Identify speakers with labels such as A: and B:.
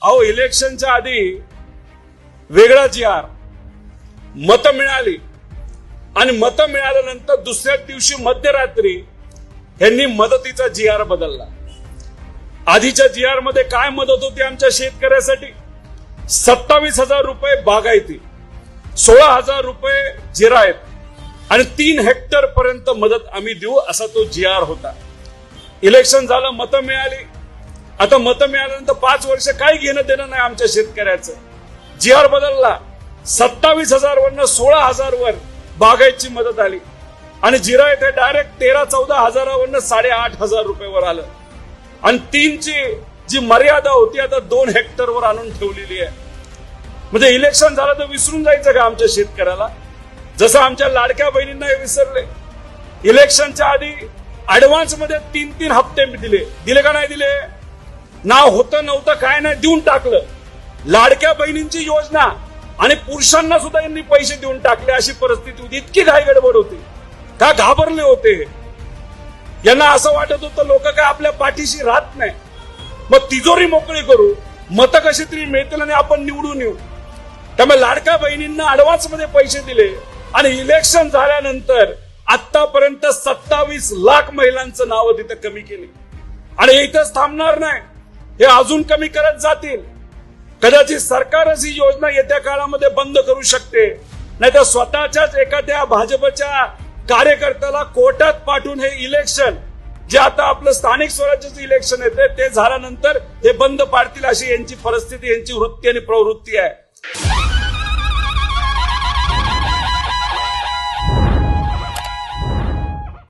A: अहो इलेक्शनच्या आधी वेगळा जी.आर. मतं मिळाली आणि मतं मिळाल्यानंतर दुसऱ्याच दिवशी मध्यरात्री यांनी मदतीचा जी.आर. बदलला. आधीच्या जी.आर. मध्ये काय मदत होती आमच्या शेतकऱ्यासाठी? 27,000 रुपये बागायती, 16,000 रुपये जिरायत आणि 3 हेक्टर पर्यंत मदत आम्ही देऊ असा तो जी.आर. होता. इलेक्शन झालं, मतं मिळाली. आता मतं मिळाल्यानंतर 5 वर्ष काही घेणं देणं नाही आमच्या शेतकऱ्याचं. जी.आर. बदलला, 27,000 वरनं 16,000 वर बागायतची मदत आली आणि जिरायत हे डायरेक्ट 13-14 हजारावरनं 8,500 रुपयेवर आलं आणि 3ची जी मर्यादा होती आता 2 हेक्टरवर आणून ठेवलेली आहे. म्हणजे इलेक्शन झालं तर विसरून जायचं का आमच्या शेतकऱ्याला? जसं आमच्या लाडक्या बहिणींना हे विसरले. इलेक्शनच्या आधी ऍडव्हान्स मध्ये 3-3 हप्ते दिले का नाही दिले? नाव होतं नव्हतं काय नाही देऊन टाकलं. लाडक्या बहिणींची योजना आणि पुरुषांना सुद्धा यांनी पैसे देऊन टाकले अशी परिस्थिती होती. इतकी घाई गडबड होती का घाबरले होते. यांना असं वाटत होतं लोक काय आपल्या पाठीशी राहत नाही, मग तिजोरी मोकळी करू, मतं कशी तरी मिळतील आणि आपण निवडून येऊ. त्यामुळे लाडक्या बहिणींना ऍडव्हान्स मध्ये पैसे दिले आणि इलेक्शन झाल्यानंतर आतापर्यंत 27 लाख महिलांचं नाव तिथे कमी केली आणि इथंच थांबणार नाही, हे अजून कमी करत जातील. कदाचित सरकारच ही योजना येत्या काळामध्ये बंद करू शकते, नाहीतर स्वतःच्याच एखाद्या भाजपच्या कार्यकर्त्याला कोर्टात पाठवून हे इलेक्शन जे आता आपलं स्थानिक स्वराज्याचं इलेक्शन येते ते झाल्यानंतर हे बंद पाडतील अशी यांची परिस्थिती, यांची वृत्ती आणि प्रवृत्ती आहे.